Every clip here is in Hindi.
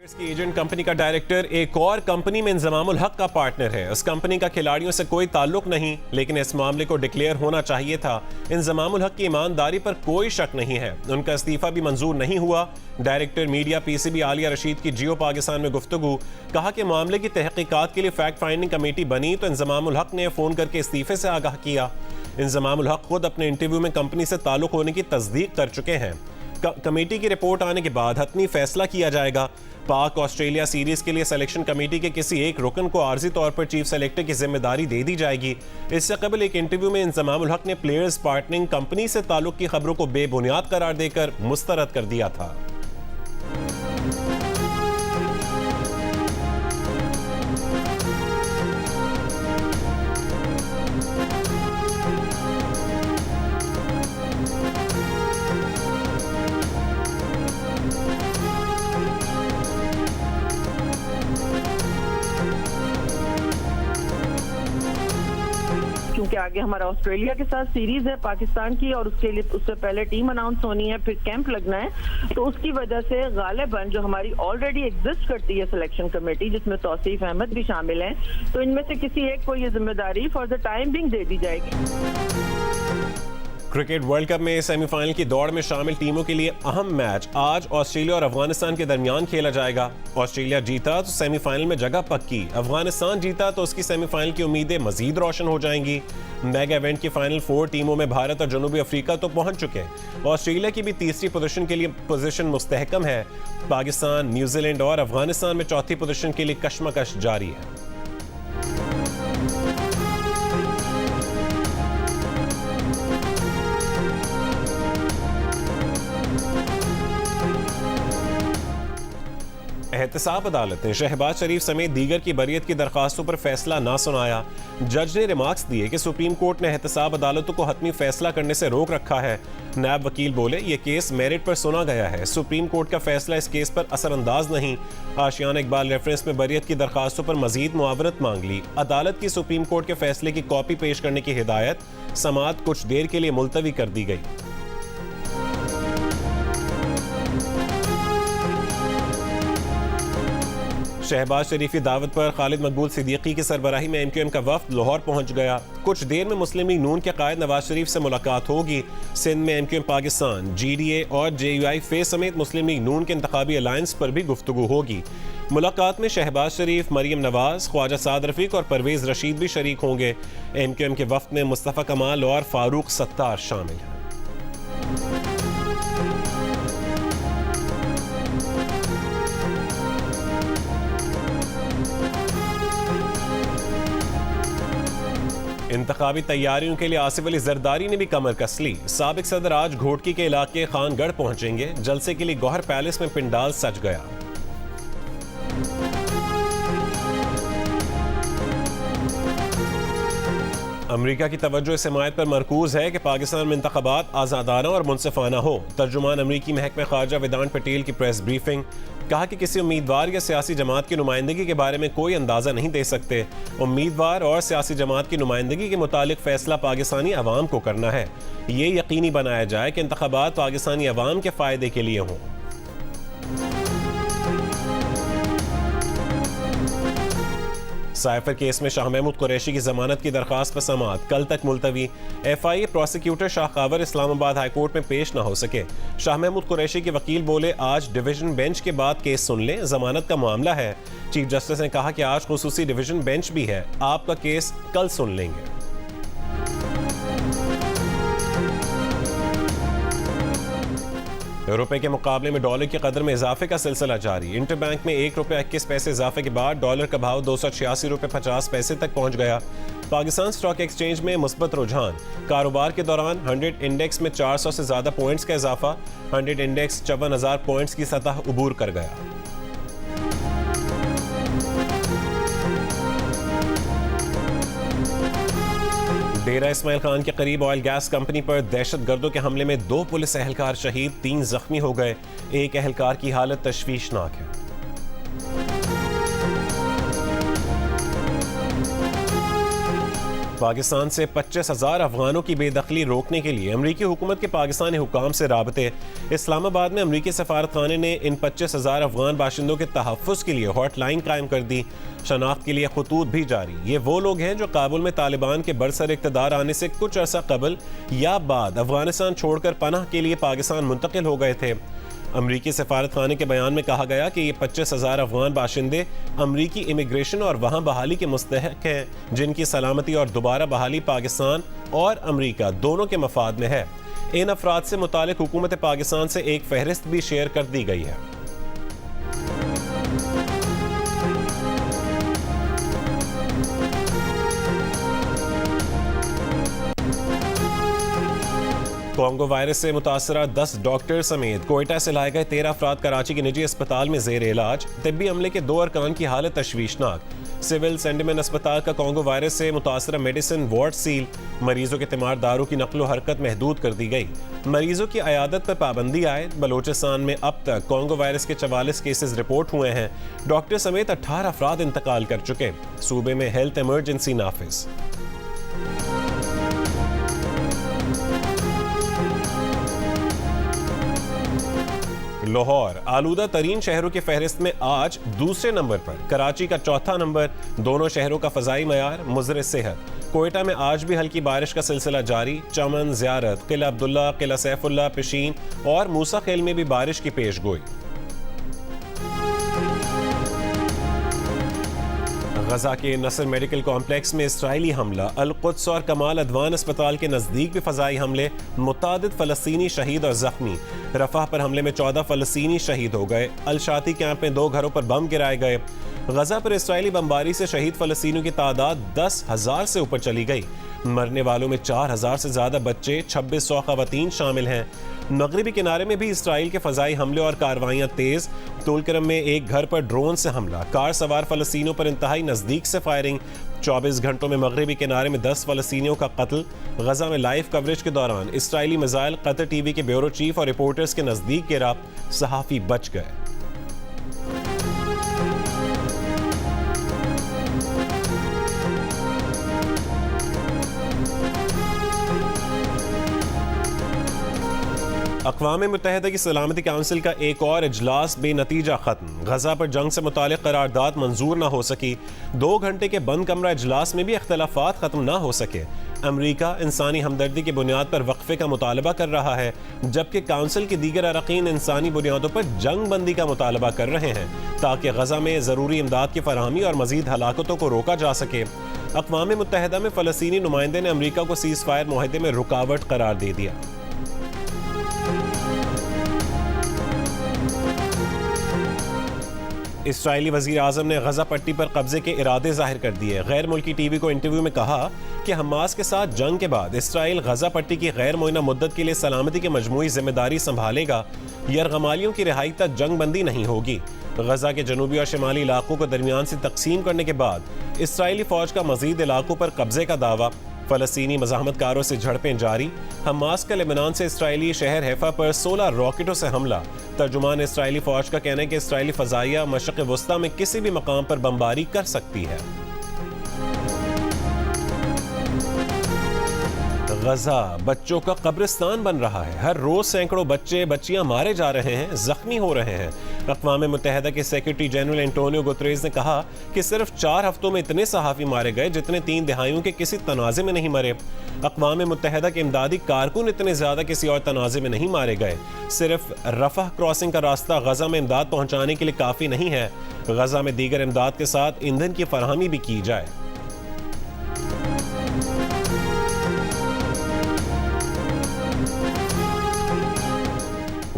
इसकी एजेंट कंपनी का डायरेक्टर एक और कंपनी में इंजमामुल हक का पार्टनर है। उस कंपनी का खिलाड़ियों से कोई ताल्लुक नहीं, लेकिन इस मामले को डिक्लेयर होना चाहिए था। इंजमामुल हक की ईमानदारी पर कोई शक नहीं है। उनका इस्तीफा भी मंजूर नहीं हुआ। Director media PCB Alia Rashid की जियो पाकिस्तान में गुफ्तगू, कहा कि मामले की तहकीकात के लिए फैक्ट फाइंडिंग कमेटी बनी तो इंजमामुल हक ने फोन करके इस्तीफे से आगाह किया। इंजमामुल हक खुद अपने इंटरव्यू में कंपनी से ताल्लुक होने की तस्दीक कर चुके हैं। कमेटी की रिपोर्ट आने के बाद हतमी फैसला किया जाएगा। पाक ऑस्ट्रेलिया सीरीज के लिए सिलेक्शन कमेटी के किसी एक रुकन को आर्जी तौर पर चीफ सेलेक्टर की जिम्मेदारी दे दी जाएगी। इससे कबल एक इंटरव्यू में इंजमामुल हक ने प्लेयर्स पार्टनरिंग कंपनी से ताल्लुक की खबरों को बेबुनियाद करार देकर मुस्तरद कर दिया था। क्योंकि आगे हमारा ऑस्ट्रेलिया के साथ सीरीज है पाकिस्तान की, और उसके लिए उससे पहले टीम अनाउंस होनी है, फिर कैंप लगना है, तो उसकी वजह से गालिबन जो हमारी ऑलरेडी एग्जिस्ट करती है सिलेक्शन कमेटी, जिसमें तौसीफ अहमद भी शामिल हैं, तो इनमें से किसी एक को ये जिम्मेदारी फॉर द टाइम बिंग दे दी जाएगी। क्रिकेट वर्ल्ड कप में सेमीफाइनल की दौड़ में शामिल टीमों के लिए अहम मैच आज ऑस्ट्रेलिया और अफगानिस्तान के दरमियान खेला जाएगा। ऑस्ट्रेलिया जीता तो सेमीफाइनल में जगह पक्की, अफगानिस्तान जीता तो उसकी सेमीफाइनल की उम्मीदें मजीद रोशन हो जाएंगी। मेगा इवेंट की फाइनल 4 टीमों में भारत और जनूबी अफ्रीका तो पहुंच चुके हैं। ऑस्ट्रेलिया की भी तीसरी पोजीशन के लिए पोजीशन मुस्तहकम है। पाकिस्तान, न्यूजीलैंड और अफगानिस्तान में चौथी पोजीशन के लिए कशमकश जारी है। एहतसाब अदालत ने शहबाज शरीफ समेत दीगर की बरियत की दरखास्तों पर फैसला ना सुनाया। जज ने रिमार्क्स दिए कि सुप्रीम कोर्ट ने एहतसाब अदालतों को हतमी फैसला करने से रोक रखा है। नायब वकील बोले, ये केस मेरिट पर सुना गया है, सुप्रीम कोर्ट का फैसला इस केस पर असरअंदाज नहीं। आशियाना इकबाल रेफरेंस में बरियत की दरखास्तों पर मजीद मुआवरत मांग ली। अदालत की सुप्रीम कोर्ट के फैसले की कॉपी पेश करने की हिदायत, समाअत कुछ देर के लिए मुलतवी कर दी गई। शहबाज शरीफ की दावत पर खालिद मकबूल सिद्दीकी की सरबराही में एमक्यूएम का वफ्द लाहौर पहुंच गया। कुछ देर में मुस्लिम लीग नून के कायद नवाज शरीफ से मुलाकात होगी। सिंध में एमक्यूएम पाकिस्तान, जीडीए और जेयूआई फेस समेत मुस्लिम लीग नून के इंतखाबी अलायंस पर भी गुफ्तगू होगी। मुलाकात में शहबाज शरीफ, मरियम नवाज, ख्वाजा साद रफीक और परवेज रशीद भी शरीक होंगे। एमक्यूएम के वफ्द में मुस्तफ़ा कमाल और फारूक सत्तार शामिल हैं। इंतखाबी तैयारियों के लिए आसिफ अली जरदारी ने भी कमर कस ली। साबिक सदर आज घोटकी के इलाके खानगढ़ पहुंचेंगे। जलसे के लिए गौहर पैलेस में पिंडाल सज गया। अमरीका की तवज्जो इस हिमायत पर मरकूज है कि पाकिस्तान में इंतखाबात आज़ादाना और मुनसिफाना हो। तर्जुमान अमरीकी महकमे खारजा वेदांत पटेल की प्रेस ब्रीफिंग, कहा कि किसी उम्मीदवार या सियासी जमात की नुमाइंदगी के बारे में कोई अंदाज़ा नहीं दे सकते। उम्मीदवार और सियासी जमात की नुमाइंदगी के मुतालिक फैसला पाकिस्तानी अवाम को करना है। ये यकीनी बनाया जाए कि इंतखाबात पाकिस्तानी अवाम के फ़ायदे के लिए हों। साइफर केस में शाह महमूद कुरैशी की जमानत की दरखास्त पर समाअत कल तक मुलतवी। एफआईए प्रोसिक्यूटर शाह कावर इस्लामाबाद हाई कोर्ट में पेश न हो सके। शाह महमूद कुरैशी के वकील बोले, आज डिवीजन बेंच के बाद केस सुन लें, जमानत का मामला है। चीफ जस्टिस ने कहा कि आज खुसूसी डिवीजन बेंच भी है, आपका केस कल सुन लेंगे। रुपए के मुकाबले में डॉलर की कदर में इजाफे का सिलसिला जारी। इंटरबैंक में ₹1.21 इजाफे के बाद डॉलर का भाव ₹286.50 तक पहुंच गया। पाकिस्तान स्टॉक एक्सचेंज में मुस्बत रुझान। कारोबार के दौरान 100 इंडेक्स में 400 से ज्यादा पॉइंट्स का इजाफा। 100 इंडेक्स 54,000 पॉइंट्स की सतह उबूर कर गया। डेरा इस्माइल खान के करीब ऑयल गैस कंपनी पर दहशतगर्दों के हमले में 2 पुलिस एहलकार शहीद, 3 जख्मी हो गए। एक एहलकार की हालत तशवीशनाक है। पाकिस्तान से 25,000 अफगानों की बेदखली रोकने के लिए अमरीकी हुकूमत के पाकिस्तानी हुकाम से राबते। इस्लामाबाद में अमरीकी सफारतखाने ने इन 25,000 अफगान बाशिंदों के तहफ़्फ़ुज़ के लिए हॉटलाइन कायम कर दी। शनाख्त के लिए खतूत भी जारी। ये वो लोग हैं जो काबुल में तालिबान के बरसर इक़्तिदार आने से कुछ अर्सा कबल या बाद अफगानिस्तान छोड़कर पनाह के लिए पाकिस्तान मुंतकिल हो गए थे। अमरीकी सफारतखाने के बयान में कहा गया कि ये 25,000 अफगान बाशिंदे अमरीकी इमिग्रेशन और वहाँ बहाली के मुस्तहक हैं, जिनकी सलामती और दोबारा बहाली पाकिस्तान और अमरीका दोनों के मफाद में है। इन अफराद से मुतालिक हुकूमत पाकिस्तान से एक फहरिस्त भी शेयर कर दी गई है। कोंगो वायरस से मुतासरा 10 डॉक्टर समेत कोयटा से लाए गए 13 अफराद कराची के निजी अस्पताल में जेर इलाज। तिब्बी अमले के 2 अरकान की हालत तशवीशनाक। सिविल सेंटिमेंट अस्पताल का कोंगो वायरस से मुतासरा मेडिसिन वार्ड सील। मरीजों के तीमारदारों की नकलो हरकत महदूद कर दी गई। मरीजों की अयादत पर पाबंदी आए। बलोचिस्तान में अब तक कोंगो वायरस के 44 केसेस रिपोर्ट हुए हैं। डॉक्टर समेत 18 अफराद इंतकाल कर चुके। सूबे में हेल्थ इमरजेंसी नाफिज। लाहौर आलूदा तरीन शहरों की फहरिस्त में आज दूसरे नंबर पर, कराची का चौथा नंबर। दोनों शहरों का फजाई मयार मुज़र सेहत। कोयटा में आज भी हल्की बारिश का सिलसिला जारी। चमन, ज़ियारत, किला अब्दुल्ला, किला सैफुल्ला, पिशीन और मूसा खेल में भी बारिश की पेशगोई। गजा के नसर मेडिकल कॉम्प्लेक्स में इसराइली हमला। अल-कुद्स और कमाल अदवान अस्पताल के नज़दीक भी फ़ज़ाई हमले। मुतादिद फ़लस्तीनी शहीद और ज़ख्मी। रफ़ाह पर हमले में 14 फ़लस्तीनी शहीद हो गए। अल-शाती कैंप में 2 घरों पर बम गिराए गए। गजा पर इसराइली बमबारी से शहीद फ़लस्तीनियों की तादाद 10,000 से ऊपर चली गई। मरने वालों में 4,000 से ज़्यादा बच्चे, 2600 ख़वातीन शामिल हैं। मगरबी किनारे में भी इसराइल के फ़ज़ाई हमले और कार्रवाइयाँ तेज़। तुलकरम में एक घर पर ड्रोन से हमला। कार सवार फ़लस्तीनियों पर इंतहाई नज़दीक से फायरिंग। 24 घंटों में मगरबी किनारे में 10 फ़लस्तीनियों का कत्ल। गजा में लाइव कवरेज के दौरान इसराइली मिसाइल कतर टीवी के ब्यूरो चीफ और रिपोर्टर्स के नज़दीक गिरा। सहाफ़ी बच गए। अक़वाम मुत्तहिदा की सलामती काउंसिल का एक और इजलास बेनतीजा खत्म। गजा पर जंग से मुतालिक करारदाद मंजूर न हो सकी। 2 घंटे के बंद कमरा इजलास में भी इख्तलाफात खत्म न हो सके। अमरीका इंसानी हमदर्दी की बुनियाद पर वक्फे का मुतालबा कर रहा है, जबकि काउंसिल के दीगर अरकान इंसानी बुनियादों पर जंग बंदी का मुतालबा कर रहे हैं ताकि गजा में ज़रूरी इमदाद की फराहमी और मज़ीद हलाकतों को रोका जा सके। अक़वाम मुत्तहिदा में फ़लस्तीनी नुमाइंदे ने अमरीका को सीज़ फायर मुआहदे में रुकावट करार दे दिया। इसराइली वज़ीर आज़म ने गजा पट्टी पर कब्जे के इरादे जाहिर कर दिए। गैर मुल्की टीवी को इंटरव्यू में कहा कि हमास के साथ जंग के बाद इसराइल गजा पट्टी की गैर मुअय्यना मुद्दत के लिए सलामती की मजमूई जिम्मेदारी संभालेगा। यरगमालियों की रिहाई तक जंग बंदी नहीं होगी। गजा के जनूबी और शिमाली इलाकों को दरमियान से तकसीम करने के बाद इसराइली फौज का मजीद इलाकों पर कब्जे का दावा। फ़लस्तीनी मज़ाहमतकारों से झड़पें जारी। हमास का लेबनान से इसराइली शहर हैफा पर 16 रॉकेटों से हमला। तर्जुमान इसराइली फौज का कहना है कि इसराइली फ़ज़ाइया मशरिक़ वस्ता में किसी भी मकाम पर बमबारी कर सकती है। गजा बच्चों का कब्रिस्तान बन रहा है। हर रोज सैकड़ों बच्चे बच्चियां मारे जा रहे हैं, जख्मी हो रहे हैं। अक़वाम मुत्तहिदा के सेक्रेटरी जनरल एंटोनियो गुतरेज़ ने कहा कि सिर्फ 4 हफ्तों में इतने सहाफ़ी मारे गए जितने 3 दिहाइयों के किसी तनाज़े में नहीं मरे। अक़वाम मुत्तहिदा के इमदादी कारकुन इतने ज़्यादा किसी और तनाज़े में नहीं मारे गए। सिर्फ रफ़ह क्रॉसिंग का रास्ता गजा में इमदाद पहुँचाने के लिए काफ़ी नहीं है। गजा में दीगर इमदाद के साथ ईंधन की फराहमी भी की जाए।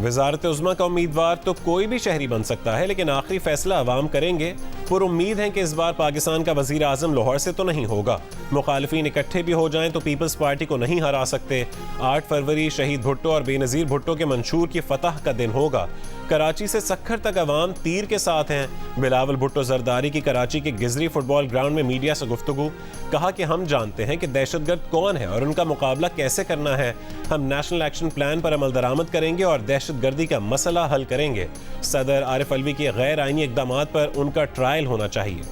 वज़ारत उज़्मा का उम्मीदवार तो कोई भी शहरी बन सकता है, लेकिन आखिरी फैसला अवाम करेंगे। पर उम्मीद है कि इस बार पाकिस्तान का वज़ीर आज़म लाहौर से तो नहीं होगा। मुखालिफिन इकट्ठे भी हो जाएं तो पीपल्स पार्टी को नहीं हरा सकते। 8 फरवरी शहीद भुट्टो और बेनज़ीर भुट्टो के मंशूर की फतह का दिन होगा। कराची से सक्खर तक अवाम तीर के साथ हैं। बिलावल भुट्टो जरदारी की कराची के गिजरी फुटबॉल ग्राउंड में मीडिया से गुफ्तगू। कहा कि हम जानते हैं कि दहशतगर्द कौन है और उनका मुकाबला कैसे करना है। हम नेशनल एक्शन प्लान पर अमल दरामद करेंगे और दहशतगर्दी का मसला हल करेंगे। सदर आरिफ अलवी के गैर आईनी इक़दामात पर उनका ट्रायल होना चाहिए।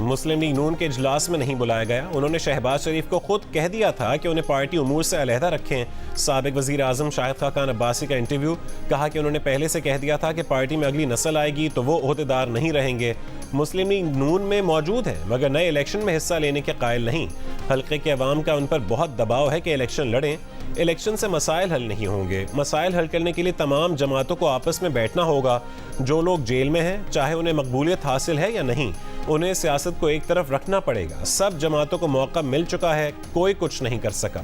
मुस्लिम लीग नून के इजलास में नहीं बुलाया गया। उन्होंने शहबाज शरीफ को खुद कह दिया था कि उन्हें पार्टी उमूर से अलहदा रखें। साबिक वजीर आजम शाहिद खान अब्बासी का इंटरव्यू, कहा कि उन्होंने पहले से कह दिया था कि पार्टी में अगली नस्ल आएगी तो वो ओहदेदार नहीं रहेंगे। मुस्लिम लीग नून में मौजूद है मगर नए इलेक्शन में हिस्सा लेने के कायल नहीं। हल्के के अवाम का उन पर बहुत दबाव है कि इलेक्शन लड़ें। इलेक्शन से मसाइल हल नहीं होंगे। मसाइल हल करने के लिए तमाम जमातों को आपस में बैठना होगा। जो लोग जेल में हैं, चाहे उन्हें मकबूलियत हासिल है या नहीं, उन्हें सियासत को एक तरफ रखना पड़ेगा। सब जमातों को मौका मिल चुका है, कोई कुछ नहीं कर सका।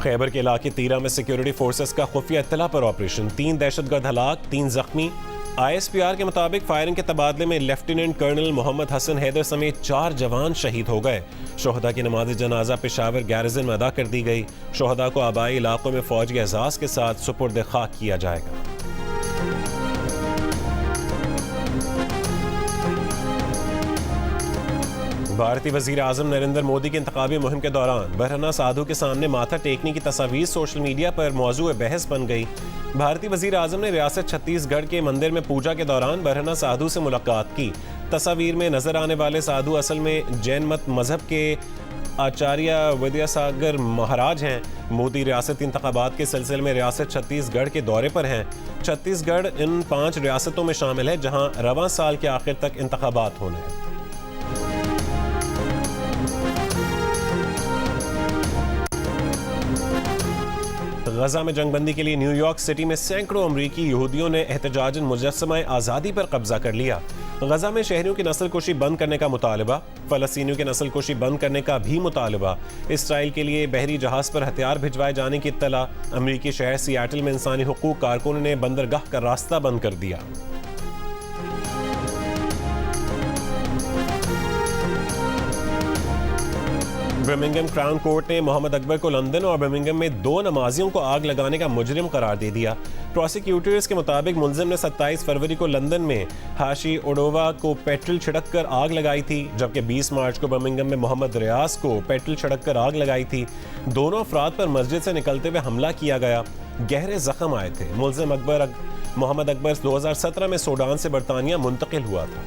खैबर के इलाके तीरा में सिक्योरिटी फोर्सेस का खुफिया इत्तला पर ऑपरेशन, 3 दहशतगर्द हलाक, 3 जख्मी। ISPR के मुताबिक फायरिंग के तबादले में लेफ्टिनेंट कर्नल मोहम्मद हसन हैदर समेत 4 जवान शहीद हो गए। शोहदा की नमाज जनाजा पेशावर गैरिजन में अदा कर दी गई। शोहदा को आबाई इलाकों में फौजी एजाज के साथ सुपुर्द खाक किया जाएगा। भारतीय वजीर आजम नरेंद्र मोदी की इंतखाबी मुहिम के दौरान बरहना साधु के सामने माथा टेकने की तस्वीर सोशल मीडिया पर मौजूद बहस बन गई। भारतीय वजीर आजम ने रियासत छत्तीसगढ़ के मंदिर में पूजा के दौरान बरहना साधु से मुलाकात की। तस्वीर में नजर आने वाले साधु असल में जैन मत मजहब के आचार्य विद्यासागर महाराज हैं। मोदी रियासती इंतखाबात के सिलसिले में रियासत छत्तीसगढ़ के दौरे पर हैं। छत्तीसगढ़ इन 5 रियासतों में शामिल है जहां रवां साल के आखिर तक इंतखाबात होने हैं। गजा में जंगबंदी के लिए न्यूयॉर्क सिटी में सैकड़ों अमरीकी यहूदियों ने एहतजाजन मुजस्समा आज़ादी पर कब्जा कर लिया। गजा में शहरियों की नस्लकुशी बंद करने का मुतालबा, फ़लस्तीनियों की नस्लकुशी बंद करने का भी मुतालबा। इसराइल के लिए बहरी जहाज़ पर हथियार भिजवाए जाने की इत्तला। अमरीकी शहर सियाटल में इंसानी हुकूक कारकुनों ने बंदरगाह का रास्ता बंद कर दिया। बर्मिंघम क्राउन कोर्ट ने मोहम्मद अकबर को लंदन और बर्मिंघम में 2 नमाजियों को आग लगाने का मुजरिम करार दे दिया। प्रोसिक्यूटर्स के मुताबिक मुलजिम ने 27 फरवरी को लंदन में हाशी ओडोवा को पेट्रोल छिड़क कर आग लगाई थी, जबकि 20 मार्च को बर्मिंघम में मोहम्मद रियाज को पेट्रोल छिड़क कर आग लगाई थी। दोनों अफराद पर मस्जिद से निकलते हुए हमला किया गया। गहरे जख्म आए थे। मुलजिम मोहम्मद अकबर 2017 में सूडान से बरतानिया मुंतकिल हुआ था।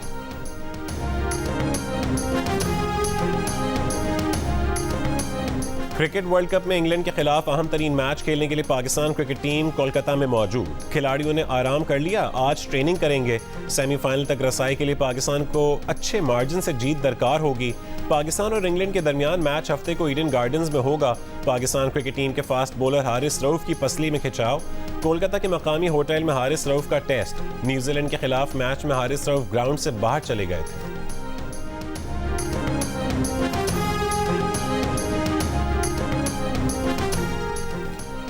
क्रिकेट वर्ल्ड कप में इंग्लैंड के खिलाफ अहम तरीन मैच खेलने के लिए पाकिस्तान क्रिकेट टीम कोलकाता में मौजूद। खिलाड़ियों ने आराम कर लिया, आज ट्रेनिंग करेंगे। सेमीफाइनल तक रसाई के लिए पाकिस्तान को अच्छे मार्जिन से जीत दरकार होगी। पाकिस्तान और इंग्लैंड के दरमियान मैच हफ्ते को ईडन गार्डन्स में होगा। पाकिस्तान क्रिकेट टीम के फास्ट बॉलर हारिस रऊफ की पसली में खिंचाव। कोलकाता के मकामी होटल में हारिस रऊफ का टेस्ट। न्यूजीलैंड के खिलाफ मैच में हारिस रऊफ ग्राउंड से बाहर चले गए थे।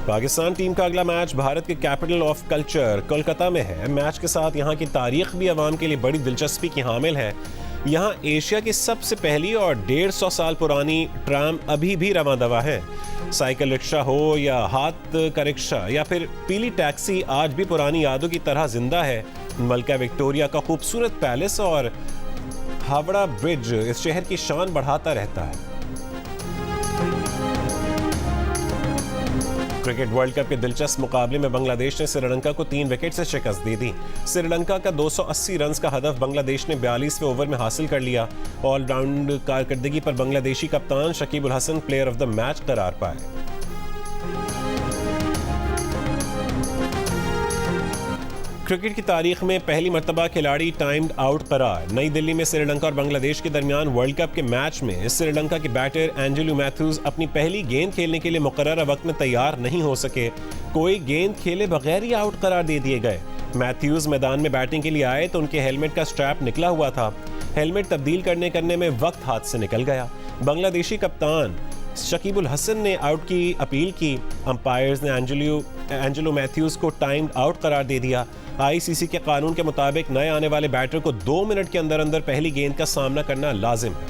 पाकिस्तान टीम का अगला मैच भारत के कैपिटल ऑफ कल्चर कोलकाता में है। मैच के साथ यहाँ की तारीख भी अवाम के लिए बड़ी दिलचस्पी की हामिल है। यहाँ एशिया की सबसे पहली और 150 साल पुरानी ट्राम अभी भी रवां दवा है। साइकिल रिक्शा हो या हाथ का रिक्शा या फिर पीली टैक्सी आज भी पुरानी यादों की तरह जिंदा है। मलका विक्टोरिया का खूबसूरत पैलेस और हावड़ा ब्रिज इस शहर की शान बढ़ाता रहता है। क्रिकेट वर्ल्ड कप के दिलचस्प मुकाबले में बांग्लादेश ने श्रीलंका को 3 विकेट से शिकस्त दे दी। श्रीलंका का 280 रन का हदफ बांग्लादेश ने 42वें ओवर में हासिल कर लिया। ऑलराउंड कारकर्दगी पर बांग्लादेशी कप्तान Shakib Ul Hasan player of the match करार पाए। क्रिकेट की तारीख में पहली मर्तबा खिलाड़ी टाइम्ड आउट करार। नई दिल्ली में श्रीलंका और बांग्लादेश के दरमियान वर्ल्ड कप के मैच में श्रीलंका के बैटर एंजेलो मैथ्यूज अपनी पहली गेंद खेलने के लिए मुकर्रर वक्त में तैयार नहीं हो सके। कोई गेंद खेले बगैर ही आउट करार दे दिए गए। मैथ्यूज मैदान में बैटिंग के लिए आए तो उनके हेलमेट का स्ट्रैप निकला हुआ था। हेलमेट तब्दील करने में वक्त हाथ से निकल गया। बांग्लादेशी कप्तान शकीब उल हसन ने आउट की अपील की। अंपायर्स ने एंजेलो मैथ्यूज को टाइम्ड आउट करार दे दिया। आईसीसी के कानून के मुताबिक नए आने वाले बैटर को 2 मिनट के अंदर अंदर पहली गेंद का सामना करना लाजिम है।